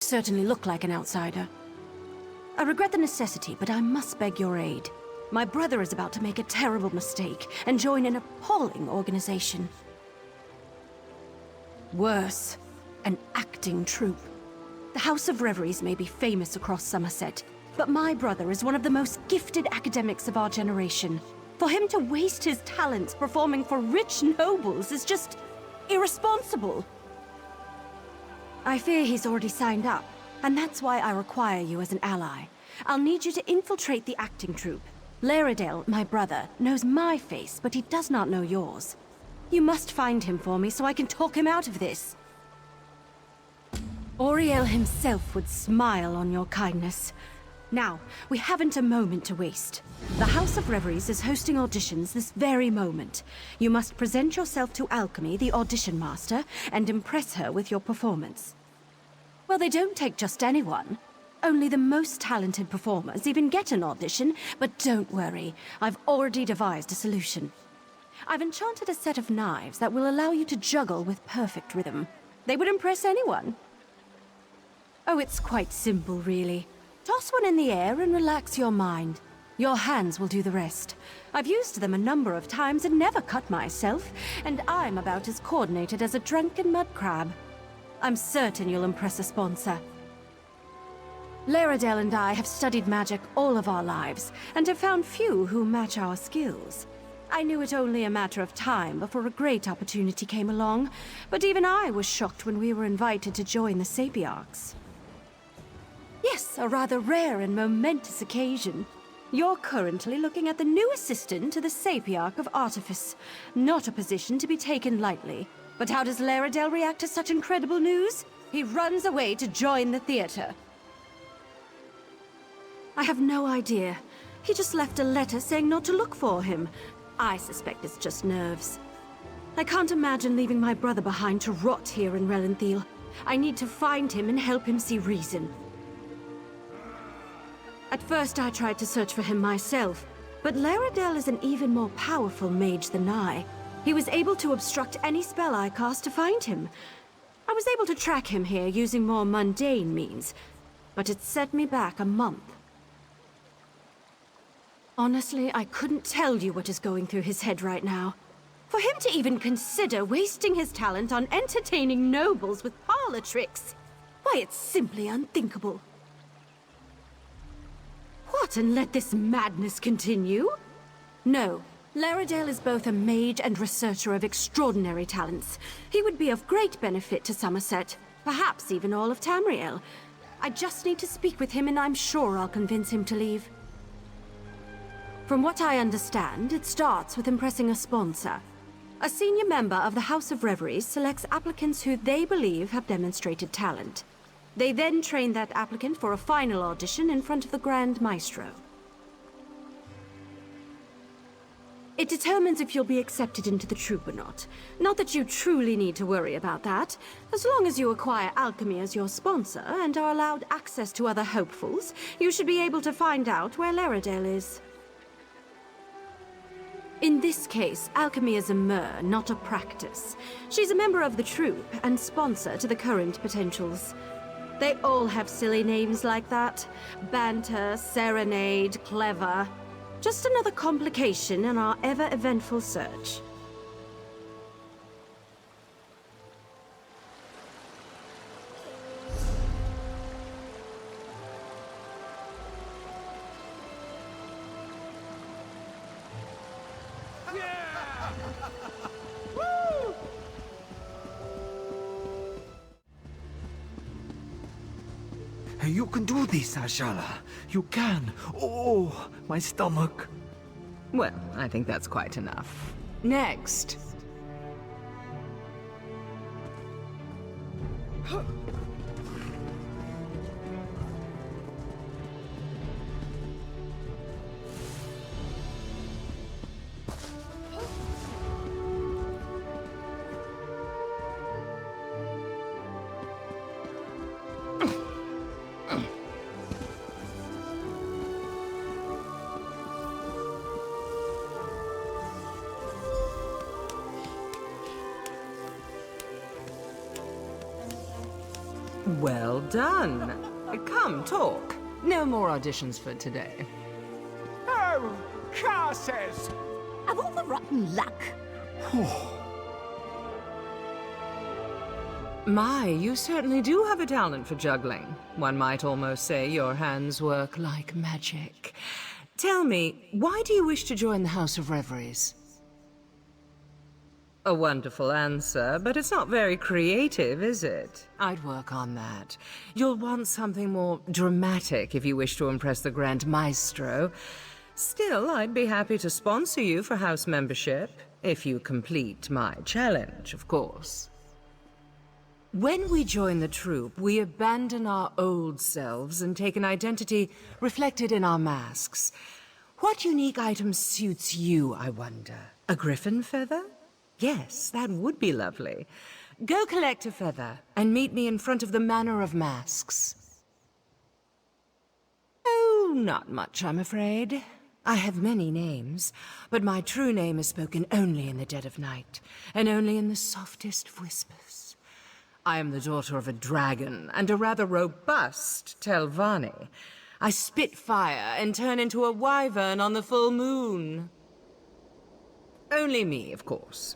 certainly look like an outsider. I regret the necessity, but I must beg your aid. My brother is about to make a terrible mistake and join an appalling organization. Worse, an acting troupe. The House of Reveries may be famous across Summerset, but my brother is one of the most gifted academics of our generation. For him to waste his talents performing for rich nobles is just irresponsible. I fear he's already signed up, and that's why I require you as an ally. I'll need you to infiltrate the acting troupe. Larydel, my brother, knows my face, but he does not know yours. You must find him for me so I can talk him out of this. Auriel himself would smile on your kindness. Now, we haven't a moment to waste. The House of Reveries is hosting auditions this very moment. You must present yourself to Alchemy, the audition master, and impress her with your performance. Well, they don't take just anyone. Only the most talented performers even get an audition, but don't worry, I've already devised a solution. I've enchanted a set of knives that will allow you to juggle with perfect rhythm. They would impress anyone. Oh, it's quite simple, really. Toss one in the air and relax your mind. Your hands will do the rest. I've used them a number of times and never cut myself, and I'm about as coordinated as a drunken mud crab. I'm certain you'll impress a sponsor. Larydel and I have studied magic all of our lives, and have found few who match our skills. I knew it only a matter of time before a great opportunity came along, but even I was shocked when we were invited to join the Sapiarchs. Yes, a rather rare and momentous occasion. You're currently looking at the new assistant to the Sapiarch of Artifice. Not a position to be taken lightly. But how does Larydel react to such incredible news? He runs away to join the theater. I have no idea. He just left a letter saying not to look for him. I suspect it's just nerves. I can't imagine leaving my brother behind to rot here in Relenthil. I need to find him and help him see reason. At first I tried to search for him myself, but Larydel is an even more powerful mage than I. He was able to obstruct any spell I cast to find him. I was able to track him here using more mundane means, but it set me back a month. Honestly, I couldn't tell you what is going through his head right now. For him to even consider wasting his talent on entertaining nobles with parlor tricks, why, it's simply unthinkable. What, and let this madness continue? No. Larydel is both a mage and researcher of extraordinary talents. He would be of great benefit to Summerset, perhaps even all of Tamriel. I just need to speak with him and I'm sure I'll convince him to leave. From what I understand, it starts with impressing a sponsor. A senior member of the House of Reveries selects applicants who they believe have demonstrated talent. They then train that applicant for a final audition in front of the Grand Maestro. It determines if you'll be accepted into the troupe or not. Not that you truly need to worry about that. As long as you acquire Alchemy as your sponsor and are allowed access to other hopefuls, you should be able to find out where Larydel is. In this case, Alchemy is a mer, not a practice. She's a member of the troupe and sponsor to the current potentials. They all have silly names like that. Banter, serenade, clever. Just another complication in our ever-eventful search. You can do this, Ashala. You can. Oh, my stomach. Well, I think that's quite enough. Next. Well done. Come, talk. No more auditions for today. Oh, curses! Of all the rotten luck. My, you certainly do have a talent for juggling. One might almost say your hands work like magic. Tell me, why do you wish to join the House of Reveries? A wonderful answer, but it's not very creative, is it? I'd work on that. You'll want something more dramatic if you wish to impress the Grand Maestro. Still, I'd be happy to sponsor you for house membership, if you complete my challenge, of course. When we join the troupe, we abandon our old selves and take an identity reflected in our masks. What unique item suits you, I wonder? A griffin feather? Yes, that would be lovely. Go collect a feather and meet me in front of the Manor of Masques. Oh, not much, I'm afraid. I have many names, but my true name is spoken only in the dead of night, and only in the softest of whispers. I am the daughter of a dragon and a rather robust Telvanni. I spit fire and turn into a wyvern on the full moon. Only me, of course.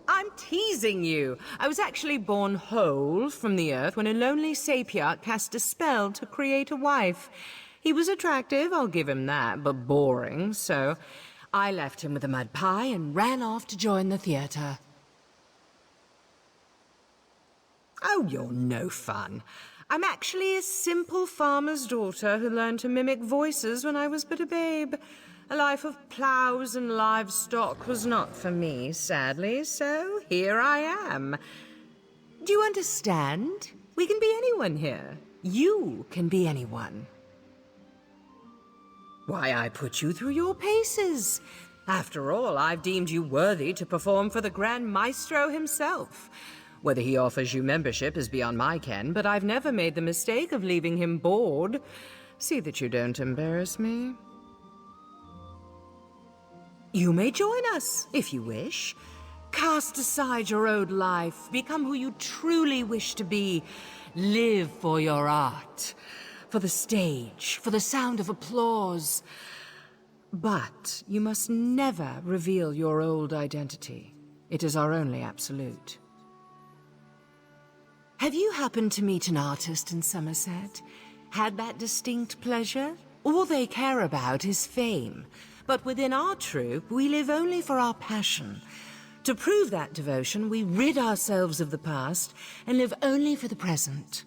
I'm teasing you. I was actually born whole from the earth when a lonely sapiarch cast a spell to create a wife. He was attractive, I'll give him that, but boring, so I left him with a mud pie and ran off to join the theater. Oh, you're no fun. I'm actually a simple farmer's daughter who learned to mimic voices when I was but a babe. A life of plows and livestock was not for me, sadly, so here I am. Do you understand? We can be anyone here. You can be anyone. Why, I put you through your paces. After all, I've deemed you worthy to perform for the Grand Maestro himself. Whether he offers you membership is beyond my ken, but I've never made the mistake of leaving him bored. See that you don't embarrass me. You may join us, if you wish. Cast aside your old life, become who you truly wish to be. Live for your art, for the stage, for the sound of applause. But you must never reveal your old identity. It is our only absolute. Have you happened to meet an artist in Summerset? Had that distinct pleasure? All they care about is fame. But within our troupe, we live only for our passion. To prove that devotion, we rid ourselves of the past and live only for the present.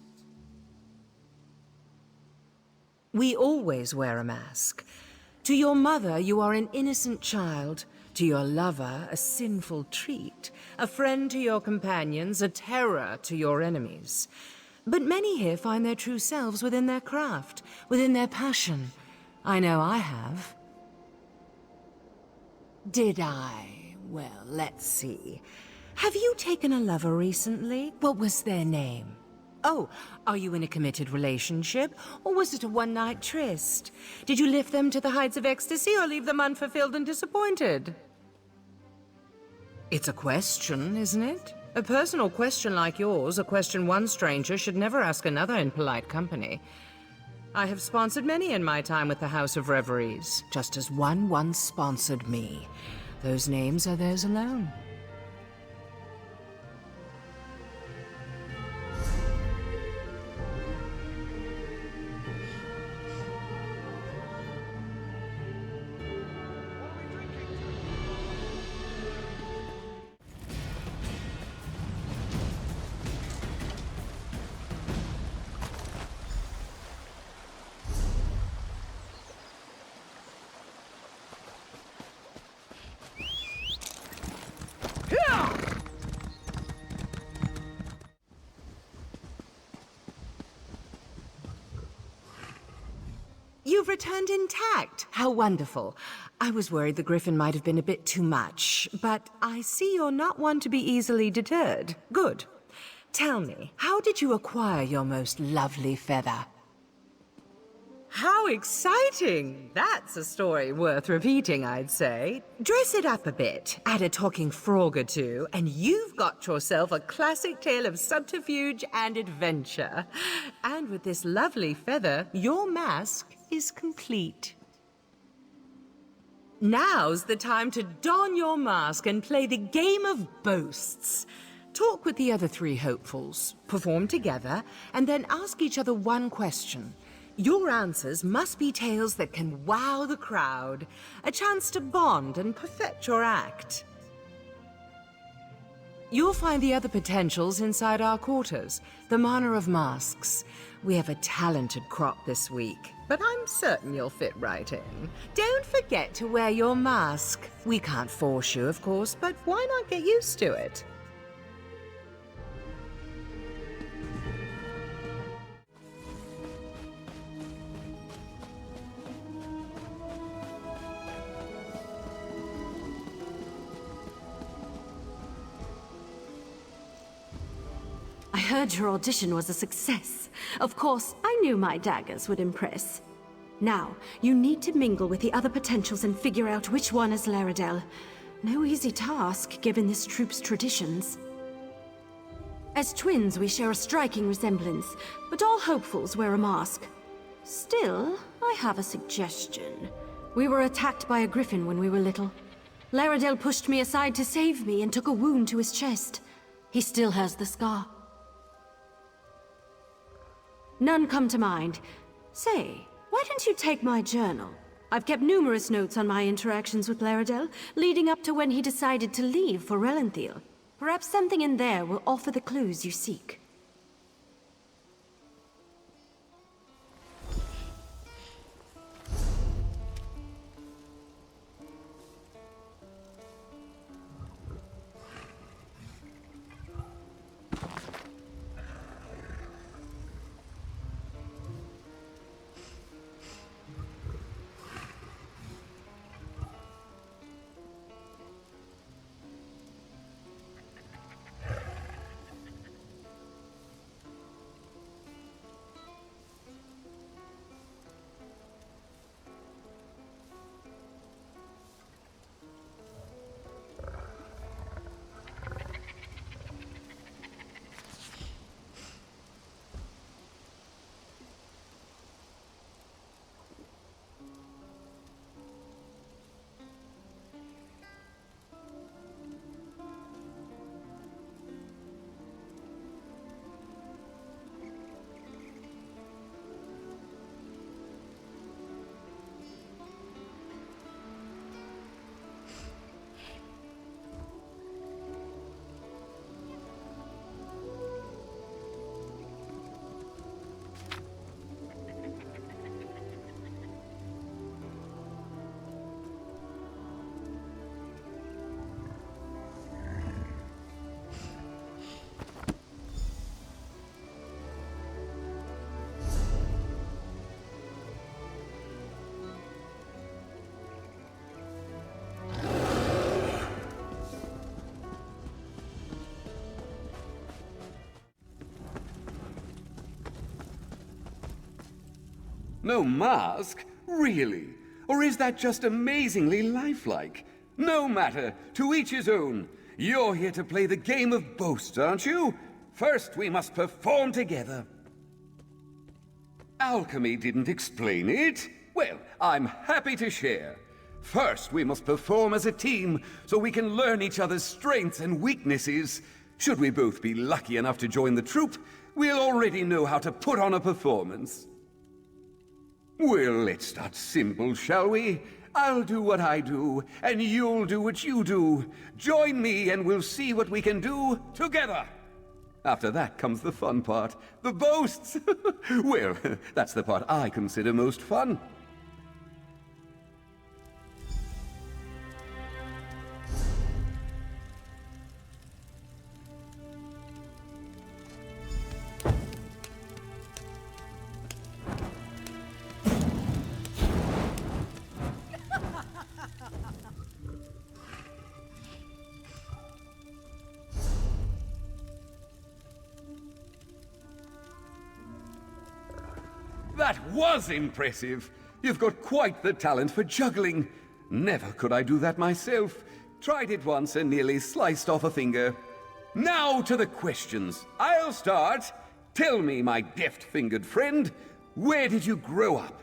We always wear a mask. To your mother, you are an innocent child. To your lover, a sinful treat. A friend to your companions, a terror to your enemies. But many here find their true selves within their craft, within their passion. I know I have. Did I? Well, let's see. Have you taken a lover recently? What was their name? Oh, are you in a committed relationship? Or was it a one-night tryst? Did you lift them to the heights of ecstasy or leave them unfulfilled and disappointed? It's a question, isn't it? A personal question like yours, a question one stranger should never ask another in polite company. I have sponsored many in my time with the House of Reveries, just as one once sponsored me. Those names are theirs alone. You've returned intact. How wonderful. I was worried the griffin might have been a bit too much, but I see you're not one to be easily deterred. Good. Tell me, how did you acquire your most lovely feather? How exciting! That's a story worth repeating, I'd say. Dress it up a bit, add a talking frog or two, and you've got yourself a classic tale of subterfuge and adventure. And with this lovely feather, your mask is complete. Now's the time to don your mask and play the game of boasts. Talk with the other three hopefuls, perform together, and then ask each other one question. Your answers must be tales that can wow the crowd, a chance to bond and perfect your act. You'll find the other potentials inside our quarters, the Manor of Masques. We have a talented crop this week, but I'm certain you'll fit right in. Don't forget to wear your mask. We can't force you, of course, but why not get used to it? I heard your audition was a success. Of course, I knew my daggers would impress. Now, you need to mingle with the other potentials and figure out which one is Larydel. No easy task, given this troupe's traditions. As twins, we share a striking resemblance, but all hopefuls wear a mask. Still, I have a suggestion. We were attacked by a griffin when we were little. Larydel pushed me aside to save me and took a wound to his chest. He still has the scar. None come to mind. Say, why don't you take my journal? I've kept numerous notes on my interactions with Larydel, leading up to when he decided to leave for Relenthil. Perhaps something in there will offer the clues you seek. No mask? Really? Or is that just amazingly lifelike? No matter, to each his own. You're here to play the game of boasts, aren't you? First, we must perform together. Alchemy didn't explain it. Well, I'm happy to share. First, we must perform as a team so we can learn each other's strengths and weaknesses. Should we both be lucky enough to join the troupe, we'll already know how to put on a performance. Well, let's start simple, shall we? I'll do what I do, and you'll do what you do. Join me and we'll see what we can do together. After that comes the fun part, the boasts. Well, that's the part I consider most fun. That was impressive. You've got quite the talent for juggling. Never could I do that myself. Tried it once and nearly sliced off a finger. Now to the questions. I'll start. Tell me, my deft-fingered friend, where did you grow up?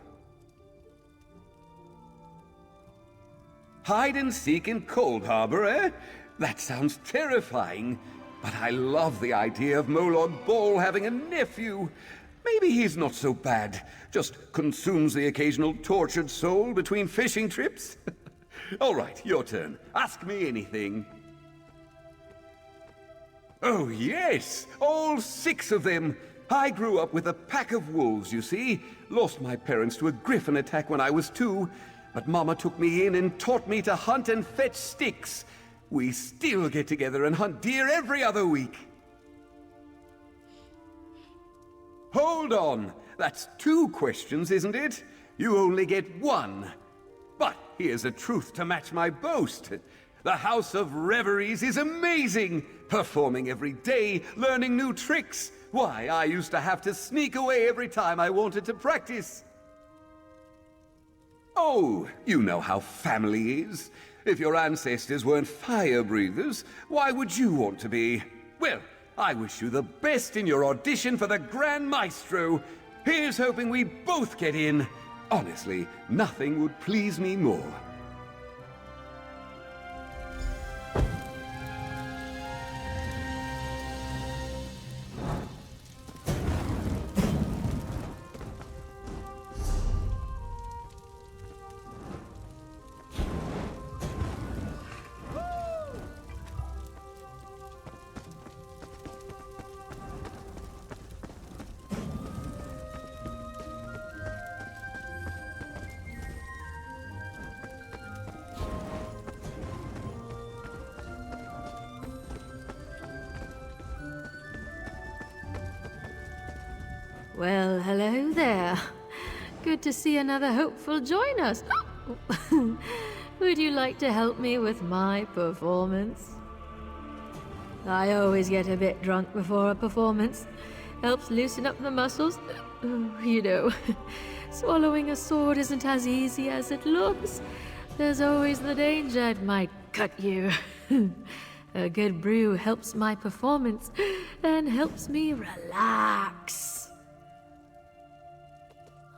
Hide and seek in Cold Harbor, eh? That sounds terrifying. But I love the idea of Molod Ball having a nephew. Maybe he's not so bad. Just consumes the occasional tortured soul between fishing trips. All right, your turn. Ask me anything. Oh, yes! All 6 of them! I grew up with a pack of wolves, you see. Lost my parents to a griffin attack when I was 2. But Mama took me in and taught me to hunt and fetch sticks. We still get together and hunt deer every other week. Hold on! That's 2 questions, isn't it? You only get 1. But here's a truth to match my boast. The House of Reveries is amazing! Performing every day, learning new tricks. Why, I used to have to sneak away every time I wanted to practice. Oh, you know how family is. If your ancestors weren't fire breathers, why would you want to be? Well, I wish you the best in your audition for the Grand Maestro. Here's hoping we both get in. Honestly, nothing would please me more. Well, hello there. Good to see another hopeful join us. Would you like to help me with my performance? I always get a bit drunk before a performance. Helps loosen up the muscles. You know, swallowing a sword isn't as easy as it looks. There's always the danger it might cut you. A good brew helps my performance and helps me relax.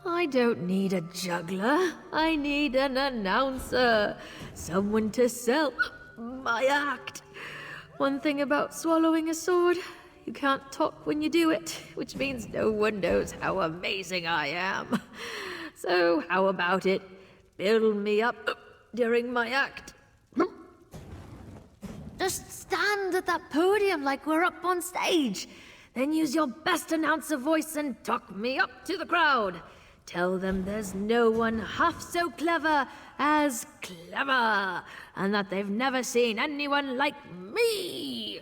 I don't need a juggler. I need an announcer. Someone to sell my act. One thing about swallowing a sword, you can't talk when you do it, which means no one knows how amazing I am. So how about it? Build me up during my act. Just stand at that podium like we're up on stage. Then use your best announcer voice and talk me up to the crowd. Tell them there's no one half so clever as clever, and that they've never seen anyone like me.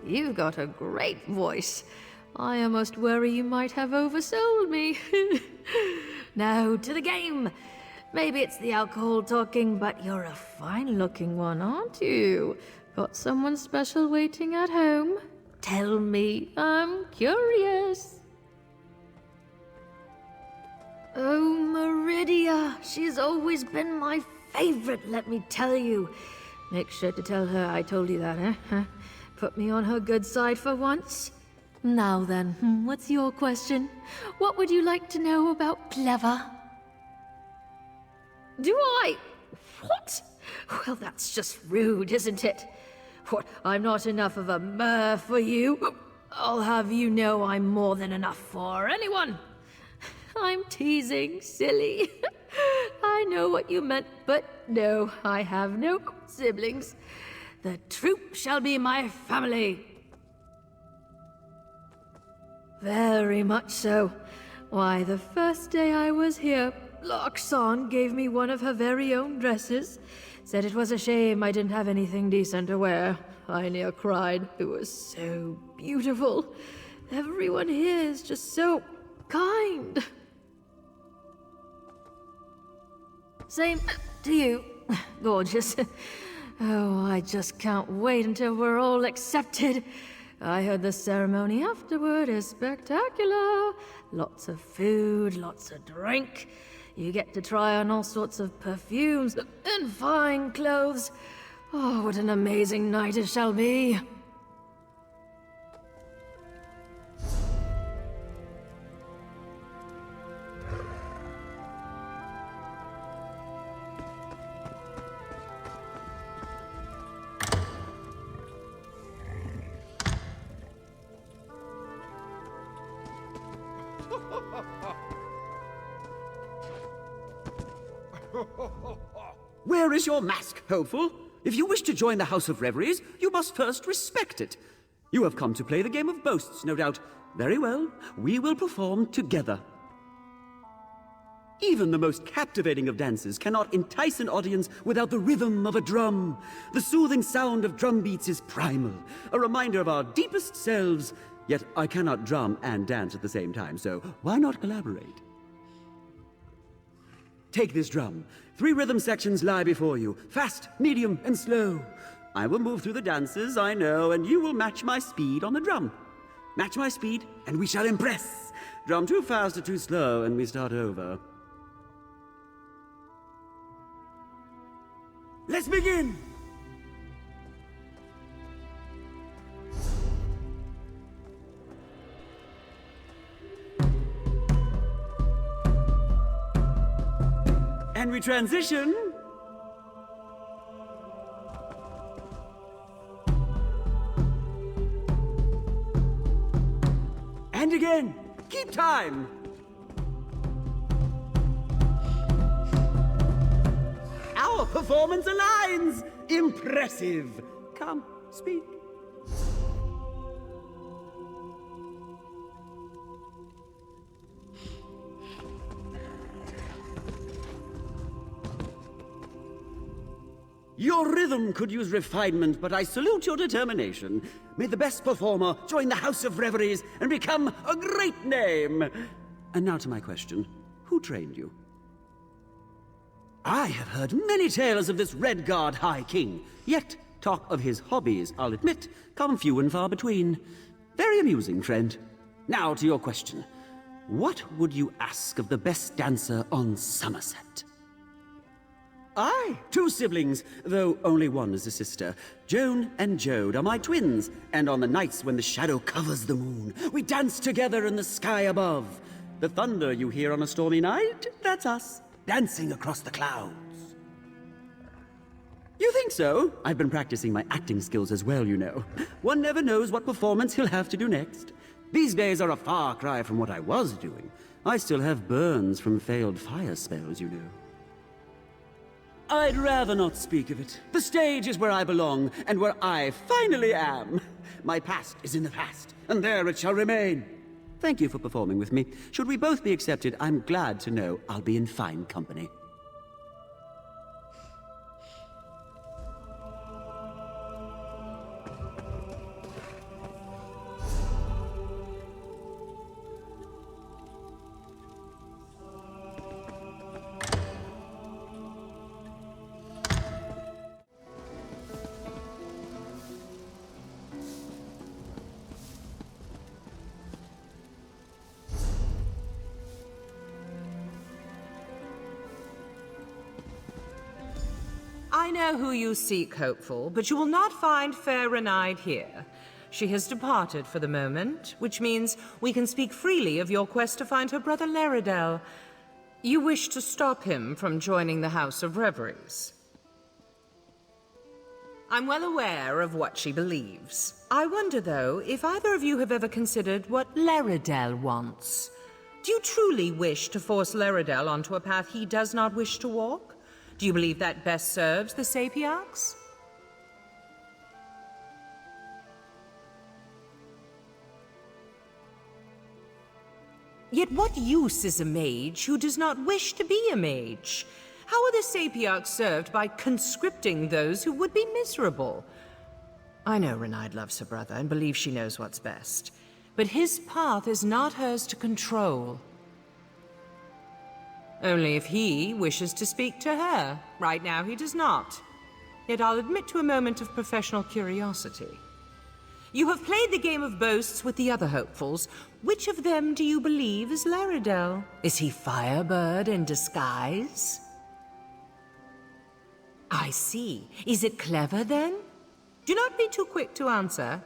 You've got a great voice. I almost worry you might have oversold me. Now, to the game. Maybe it's the alcohol talking, but you're a fine-looking one, aren't you? Got someone special waiting at home? Tell me, I'm curious. Oh, Meridia, she's always been my favorite, let me tell you. Make sure to tell her I told you that, eh? Put me on her good side for once. Now then, what's your question? What would you like to know about Clever? Do I? What? Well, that's just rude, isn't it? What, I'm not enough of a mer for you? I'll have you know I'm more than enough for anyone. I'm teasing, silly. I know what you meant, but no, I have no siblings. The troop shall be my family. Very much so. Why, the first day I was here, Loxon gave me one of her very own dresses. Said it was a shame I didn't have anything decent to wear. I near cried. It was so beautiful. Everyone here is just so kind. Same to you, gorgeous. Oh, I just can't wait until we're all accepted. I heard the ceremony afterward is spectacular. Lots of food, lots of drink. You get to try on all sorts of perfumes and fine clothes. Oh, what an amazing night it shall be. Where is your mask, hopeful? If you wish to join the House of Reveries, you must first respect it. You have come to play the game of boasts, no doubt. Very well, we will perform together. Even the most captivating of dances cannot entice an audience without the rhythm of a drum. The soothing sound of drum beats is primal, a reminder of our deepest selves. Yet I cannot drum and dance at the same time, so why not collaborate? Take this drum. 3 rhythm sections lie before you, fast, medium, and slow. I will move through the dances, I know, and you will match my speed on the drum. Match my speed, and we shall impress. Drum too fast or too slow, and we start over. Let's begin! And we transition. And again. Keep time. Our performance aligns. Impressive. Come, speak. Your rhythm could use refinement, but I salute your determination. May the best performer join the House of Reveries and become a great name. And now to my question. Who trained you? I have heard many tales of this Red Guard High King, yet talk of his hobbies, I'll admit, come few and far between. Very amusing, friend. Now to your question. What would you ask of the best dancer on Summerset? Aye, 2 siblings, though only one is a sister. Joan and Jode are my twins, and on the nights when the shadow covers the moon, we dance together in the sky above. The thunder you hear on a stormy night, that's us, dancing across the clouds. You think so? I've been practicing my acting skills as well, you know. One never knows what performance he'll have to do next. These days are a far cry from what I was doing. I still have burns from failed fire spells, you know. I'd rather not speak of it. The stage is where I belong, and where I finally am. My past is in the past, and there it shall remain. Thank you for performing with me. Should we both be accepted, I'm glad to know I'll be in fine company. I know who you seek, hopeful, but you will not find fair Rinyde here. She has departed for the moment, which means we can speak freely of your quest to find her brother Larydel. You wish to stop him from joining the House of Reveries. I'm well aware of what she believes. I wonder, though, if either of you have ever considered what Larydel wants. Do you truly wish to force Larydel onto a path he does not wish to walk? Do you believe that best serves the Sapiarchs? Yet what use is a mage who does not wish to be a mage? How are the Sapiarchs served by conscripting those who would be miserable? I know Rinyde loves her brother and believes she knows what's best, but his path is not hers to control. Only if he wishes to speak to her. Right now he does not. Yet I'll admit to a moment of professional curiosity. You have played the game of boasts with the other hopefuls. Which of them do you believe is Larydel? Is he Firebird in disguise? I see. Is it clever, then? Do not be too quick to answer.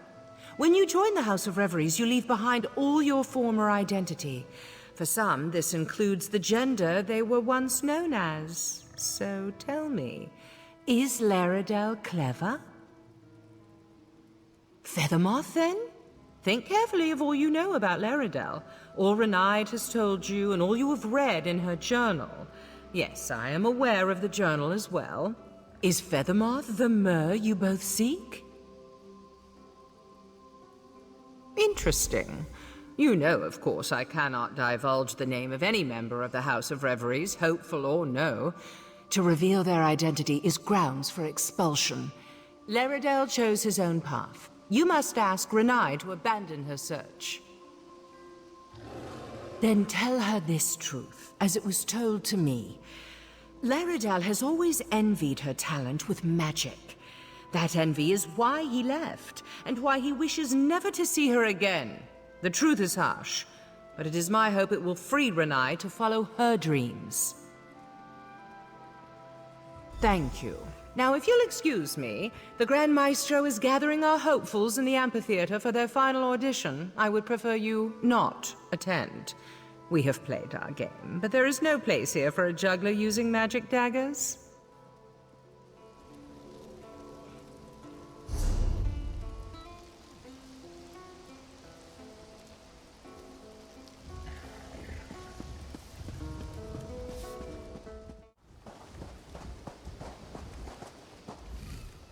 When you join the House of Reveries, you leave behind all your former identity. For some, this includes the gender they were once known as. So tell me, is Larydel clever? Feathermoth, then? Think carefully of all you know about Larydel. All Rinyde has told you, and all you have read in her journal. Yes, I am aware of the journal as well. Is Feathermoth the Mer you both seek? Interesting. You know, of course, I cannot divulge the name of any member of the House of Reveries, hopeful or no. To reveal their identity is grounds for expulsion. Larydel chose his own path. You must ask Rinyde to abandon her search. Then tell her this truth, as it was told to me. Larydel has always envied her talent with magic. That envy is why he left, and why he wishes never to see her again. The truth is harsh, but it is my hope it will free Rinyde to follow her dreams. Thank you. Now, if you'll excuse me, the Grand Maestro is gathering our hopefuls in the amphitheater for their final audition. I would prefer you not attend. We have played our game, but there is no place here for a juggler using magic daggers.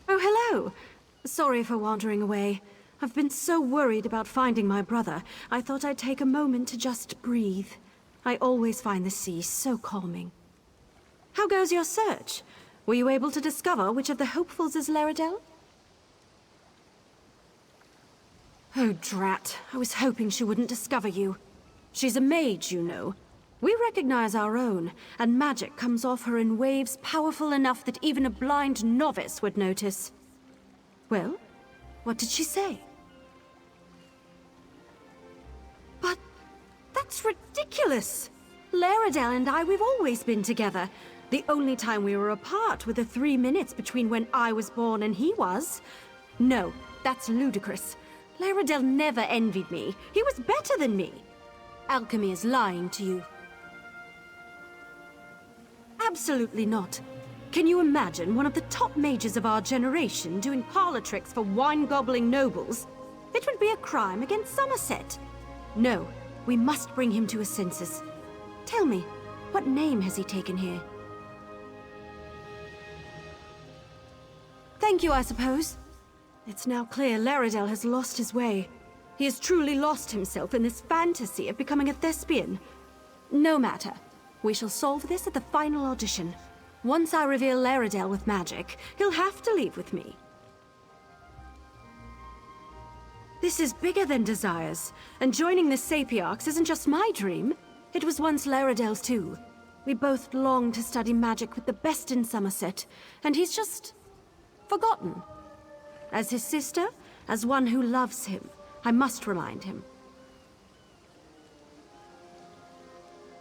Oh, hello. Sorry for wandering away. I've been so worried about finding my brother, I thought I'd take a moment to just breathe. I always find the sea so calming. How goes your search? Were you able to discover which of the hopefuls is Larydel? Oh, drat. I was hoping she wouldn't discover you. She's a mage, you know. We recognize our own, and magic comes off her in waves powerful enough that even a blind novice would notice. Well, what did she say? But that's ridiculous! Larydel and I, we've always been together. The only time we were apart were the 3 minutes between when I was born and he was. No, that's ludicrous. Larydel never envied me. He was better than me. Alchemy is lying to you. Absolutely not. Can you imagine one of the top mages of our generation doing parlor tricks for wine-gobbling nobles? It would be a crime against Summerset. No, we must bring him to his senses. Tell me, what name has he taken here? Thank you, I suppose. It's now clear Larydel has lost his way. He has truly lost himself in this fantasy of becoming a thespian. No matter. We shall solve this at the final audition. Once I reveal Larydel with magic, he'll have to leave with me. This is bigger than desires, and joining the Sapiarchs isn't just my dream. It was once Larydel's too. We both long to study magic with the best in Summerset, and he's just forgotten. As his sister, as one who loves him, I must remind him.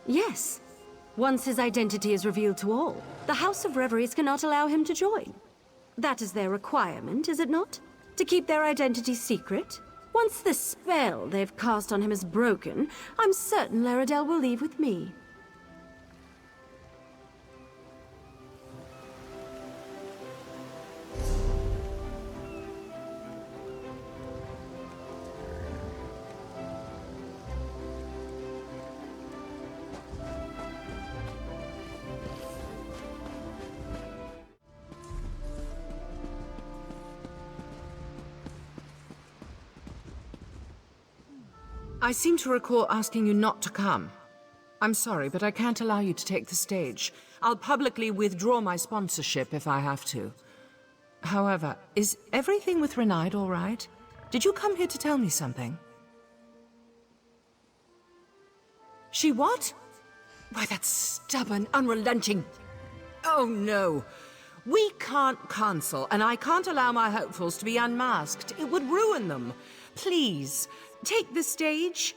Yes. Once his identity is revealed to all, the House of Reveries cannot allow him to join. That is their requirement, is it not? To keep their identity secret? Once the spell they've cast on him is broken, I'm certain Larydel will leave with me. I seem to recall asking you not to come. I'm sorry, but I can't allow you to take the stage. I'll publicly withdraw my sponsorship if I have to. However, is everything with Rinyde all right? Did you come here to tell me something? She what? Why, that stubborn, unrelenting... Oh, no. We can't cancel, and I can't allow my hopefuls to be unmasked. It would ruin them. Please, take the stage.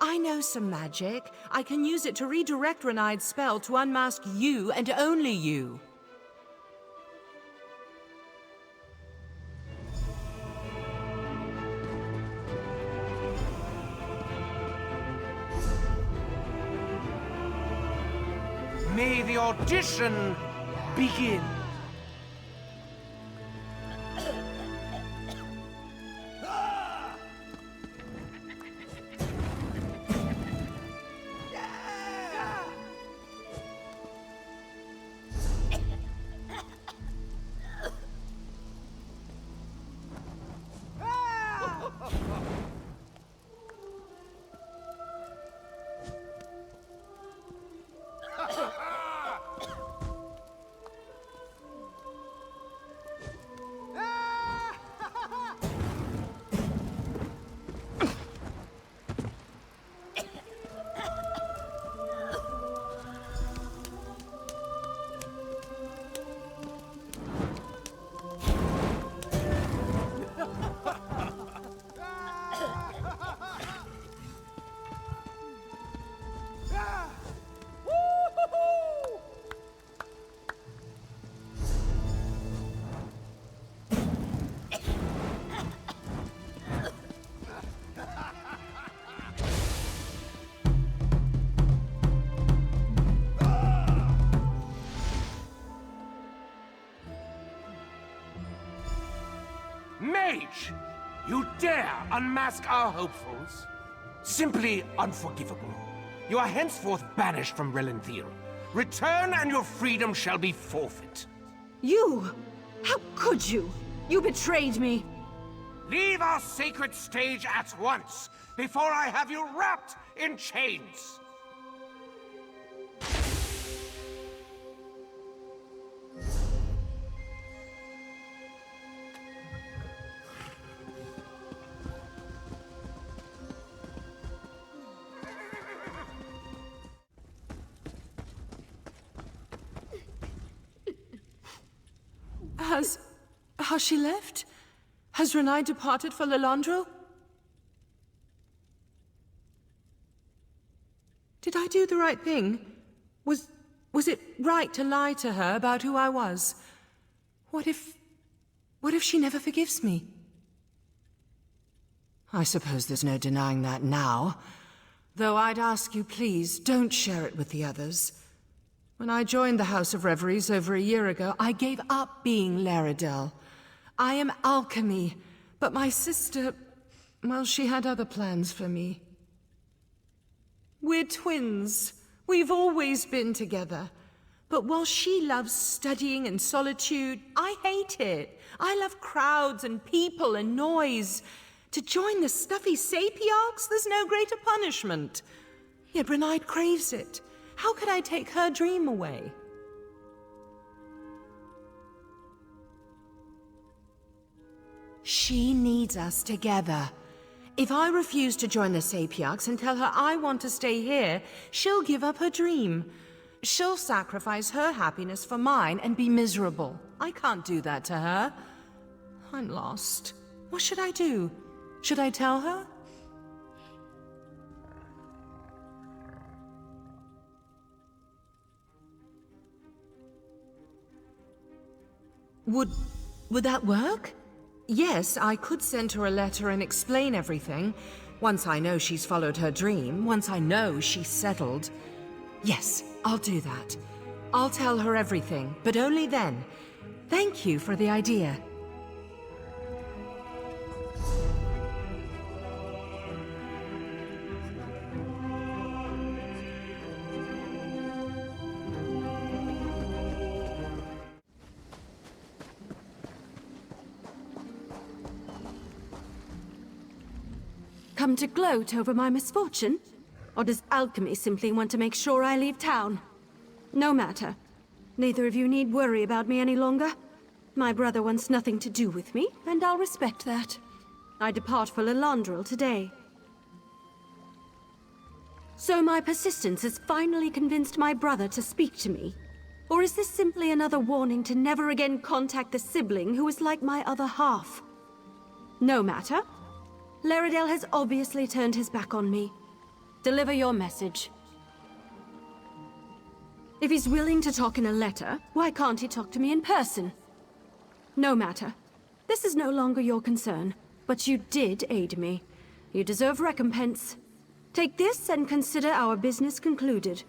I know some magic. I can use it to redirect Rinyde's spell to unmask you and only you. May the audition begin. Mage! You dare unmask our hopefuls? Simply unforgivable. You are henceforth banished from Relenthir. Return and your freedom shall be forfeit. You! How could you? You betrayed me! Leave our sacred stage at once, before I have you wrapped in chains! Has she left? Has Rinyde departed for Lilandro? Did I do the right thing? Was it right to lie to her about who I was? What if she never forgives me? I suppose there's no denying that now. Though I'd ask you, please, don't share it with the others. When I joined the House of Reveries over a year ago, I gave up being Larydel. I am alchemy, but my sister, well, she had other plans for me. We're twins. We've always been together. But while she loves studying and solitude, I hate it. I love crowds and people and noise. To join the stuffy sapiarchs, there's no greater punishment. Yet Rinyde craves it. How could I take her dream away? She needs us together. If I refuse to join the sapiarchs and tell her I want to stay here, she'll give up her dream. She'll sacrifice her happiness for mine and be miserable. I can't do that to her. I'm lost. What should I do? Should I tell her? Would that work? Yes, I could send her a letter and explain everything. Once I know she's followed her dream, once I know she's settled. Yes, I'll do that. I'll tell her everything, but only then. Thank you for the idea. come to gloat over my misfortune? Or does alchemy simply want to make sure I leave town? No matter. Neither of you need worry about me any longer. My brother wants nothing to do with me, and I'll respect that. I depart for Lilandril today. So my persistence has finally convinced my brother to speak to me? Or is this simply another warning to never again contact the sibling who is like my other half? No matter. Larydel has obviously turned his back on me. Deliver your message. If he's willing to talk in a letter, why can't he talk to me in person? No matter. This is no longer your concern, but you did aid me. You deserve recompense. Take this and consider our business concluded.